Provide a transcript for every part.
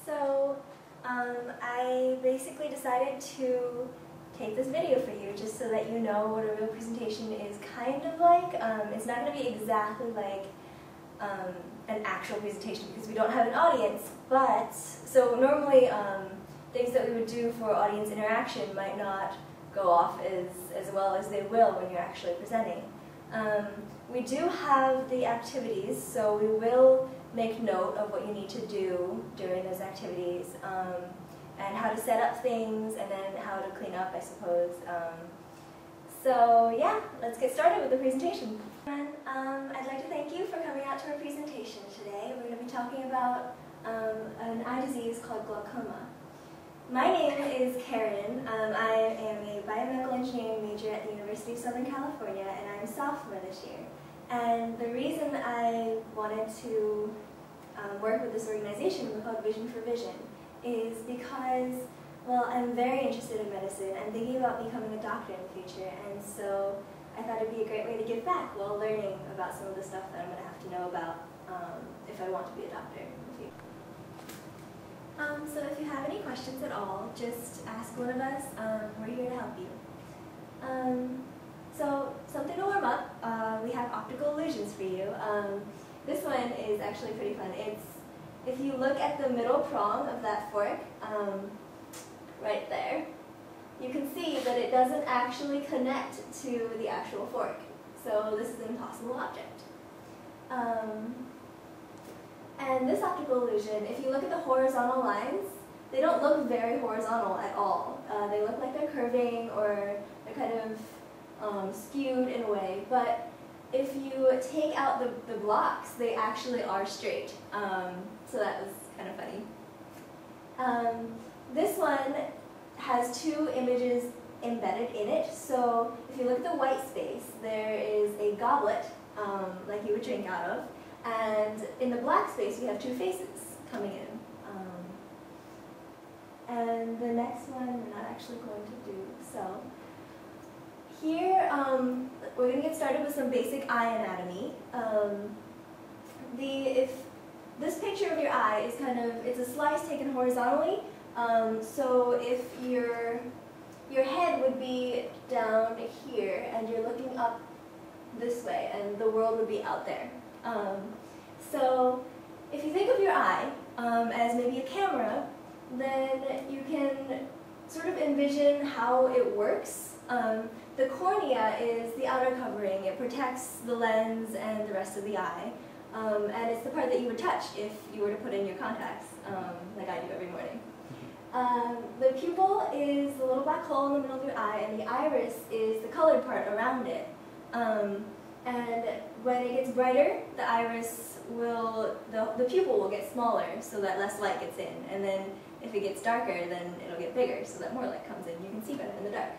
So I basically decided to take this video for you just so that you know what a real presentation is kind of like. It's not going to be exactly like an actual presentation because we don't have an audience, but so normally things that we would do for audience interaction might not go off as well as they will when you're actually presenting. We do have the activities, so we will make note of what you need to do during those activities, and how to set up things, and then how to clean up, I suppose. So yeah, let's get started with the presentation. And I'd like to thank you for coming out to our presentation today. We're going to be talking about an eye disease called glaucoma. My name is Karen. I am a biomedical engineering major at the University of Southern California, and I'm a sophomore this year. And the reason I wanted to work with this organization called V4V is because, well, I'm very interested in medicine. I'm thinking about becoming a doctor in the future, and so I thought it'd be a great way to give back while learning about some of the stuff that I'm going to have to know about if I want to be a doctor in the future. So if you have any questions at all, just ask one of us. We're here to help you. So something to warm up, we have optical illusions for you. This one is actually pretty fun. If you look at the middle prong of that fork, right there, you can see that it doesn't actually connect to the actual fork. So this is an impossible object. And this optical illusion, if you look at the horizontal lines, they don't look very horizontal at all. They look like they're curving or they're kind of skewed in a way. But if you take out the blocks, they actually are straight. So that was kind of funny. This one has two images embedded in it. So if you look at the white space, there is a goblet, like you would drink out of. And in the black space, we have two faces coming in. And the next one we're not actually going to do. So here, we're going to get started with some basic eye anatomy. If this picture of your eye is it's a slice taken horizontally. So if your head would be down here, and you're looking up this way, and the world would be out there. So if you think of your eye as maybe a camera, then you can sort of envision how it works. The cornea is the outer covering. It protects the lens and the rest of the eye. And it's the part that you would touch if you were to put in your contacts, like I do every morning. The pupil is the little black hole in the middle of your eye, and the iris is the colored part around it. And when it gets brighter, the iris will, the pupil will get smaller so that less light gets in. And then if it gets darker, then it'll get bigger so that more light comes in. You can see better in the dark.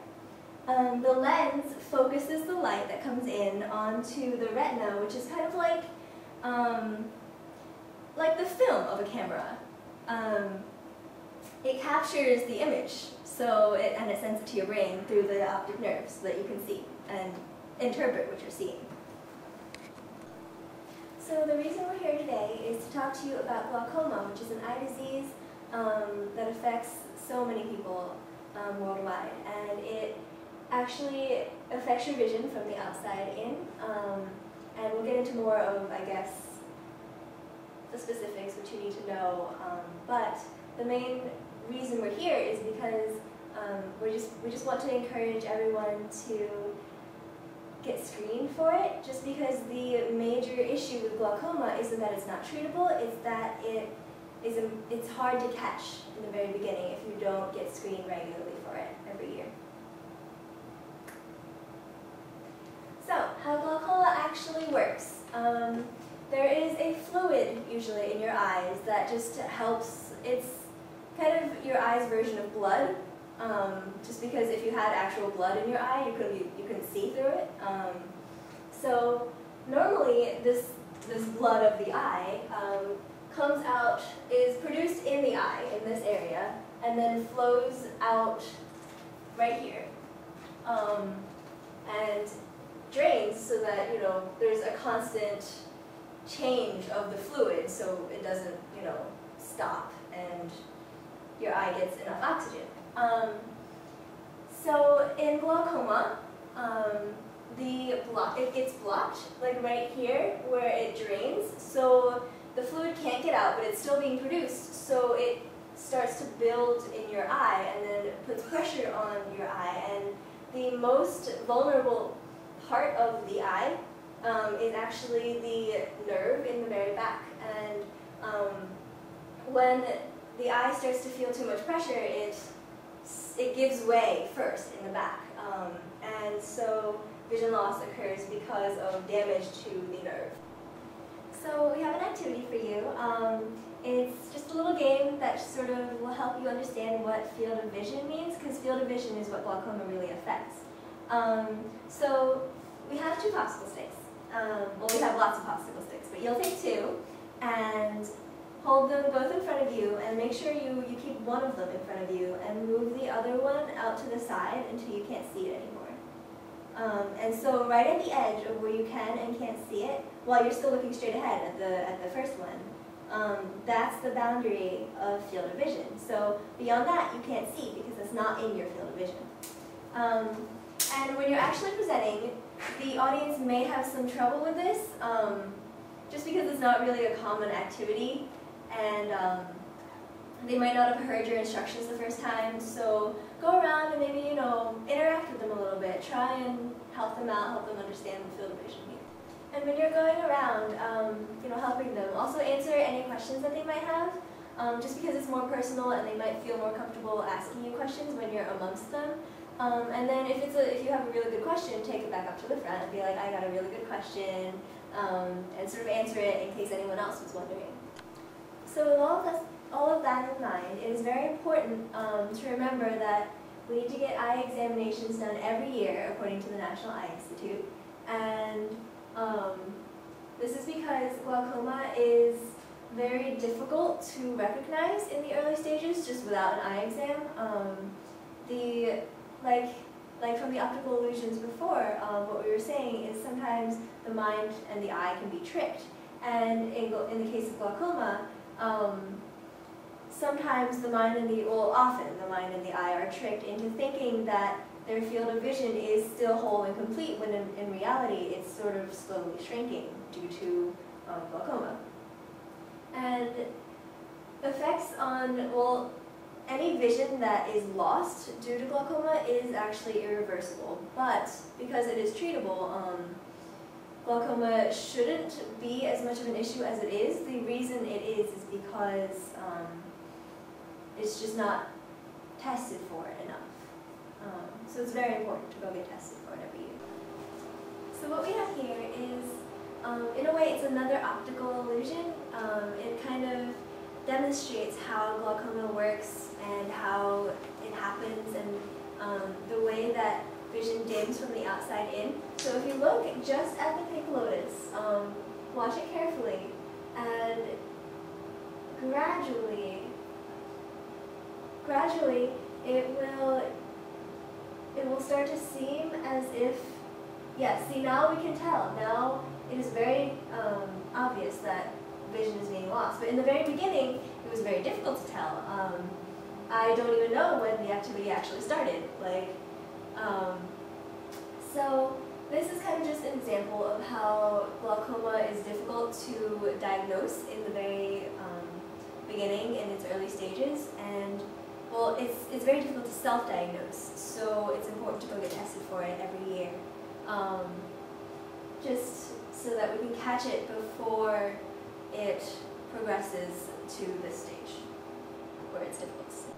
The lens focuses the light that comes in onto the retina, which is kind of like the film of a camera. It captures the image, and it sends it to your brain through the optic nerve so that you can see and interpret what you're seeing. So the reason we're here today is to talk to you about glaucoma, which is an eye disease that affects so many people worldwide, and it actually affects your vision from the outside in, and we'll get into more of, I guess, the specifics which you need to know, but the main reason we're here is because we just want to encourage everyone to get screened for it, just because the major issue with glaucoma isn't that it's not treatable, it's that it's hard to catch in the very beginning if you don't get screened regularly for it every year. So, how glaucoma actually works. There is a fluid usually in your eyes that just helps. It's kind of your eye's version of blood. Just because if you had actual blood in your eye, you couldn't see through it. So normally this blood of the eye comes out, is produced in the eye, in this area, and then flows out right here, and drains so that there's a constant change of the fluid, so it doesn't stop and eye gets enough oxygen. So in glaucoma, it gets blocked, like right here where it drains, so the fluid can't get out, but it's still being produced, so it starts to build in your eye and then puts pressure on your eye. And the most vulnerable part of the eye is actually the nerve in the very back. And when the eye starts to feel too much pressure, it gives way first in the back. And so vision loss occurs because of damage to the nerve. So we have an activity for you. It's just a little game that sort of will help you understand what field of vision means, because field of vision is what glaucoma really affects. So we have 2 popsicle sticks. Well, we have lots of popsicle sticks, but you'll take 2 and hold them both in front of you, and make sure you keep one of them in front of you and move the other one out to the side until you can't see it anymore. And so right at the edge of where you can and can't see it, while you're still looking straight ahead at the first one, that's the boundary of field of vision. So beyond that, you can't see because it's not in your field of vision. And when you're actually presenting, the audience may have some trouble with this, just because it's not really a common activity, and they might not have heard your instructions the first time. So go around and maybe, interact with them a little bit. Try and help them out, help them understand the field of vision means. And when you're going around, helping them, also answer any questions that they might have, just because it's more personal and they might feel more comfortable asking you questions when you're amongst them. And then if you have a really good question, take it back up to the front and be like, I got a really good question, and sort of answer it in case anyone else was wondering. So with all of that in mind, it is very important to remember that we need to get eye examinations done every year according to the National Eye Institute. And this is because glaucoma is very difficult to recognize in the early stages just without an eye exam. Like from the optical illusions before, what we were saying is sometimes the mind and the eye can be tricked. And in the case of glaucoma, sometimes often the mind and the eye are tricked into thinking that their field of vision is still whole and complete, when in reality it's sort of slowly shrinking due to glaucoma. And effects on, any vision that is lost due to glaucoma is actually irreversible, but because it is treatable, glaucoma shouldn't be as much of an issue as it is. The reason it is because it's just not tested for enough. So it's very important to go get tested for it every year. So what we have here is, in a way, it's another optical illusion. It kind of demonstrates how glaucoma works and how it happens, and the way that vision dims from the outside in. So if you look just at the pink lotus, watch it carefully, and gradually it will start to seem as if, see, now we can tell. Now it is very obvious that vision is being lost. But in the very beginning, it was very difficult to tell. I don't even know when the activity actually started. So this is kind of just an example of how glaucoma is difficult to diagnose in the very beginning, in its early stages, and it's very difficult to self-diagnose. So it's important to go get tested for it every year, just so that we can catch it before it progresses to this stage where it's difficult to see.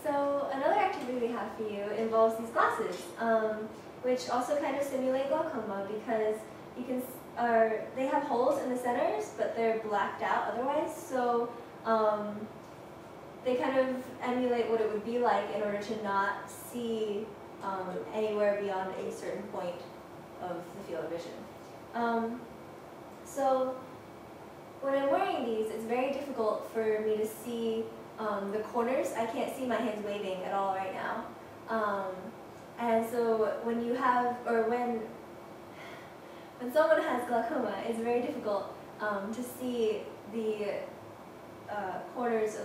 So another activity we have for you involves these glasses, which also kind of simulate glaucoma, because they have holes in the centers, but they're blacked out otherwise. So they kind of emulate what it would be like in order to not see anywhere beyond a certain point of the field of vision. So when I'm wearing these, it's very difficult for me to see the corners. I can't see my hands waving at all right now. And so when someone has glaucoma, it's very difficult to see the corners of the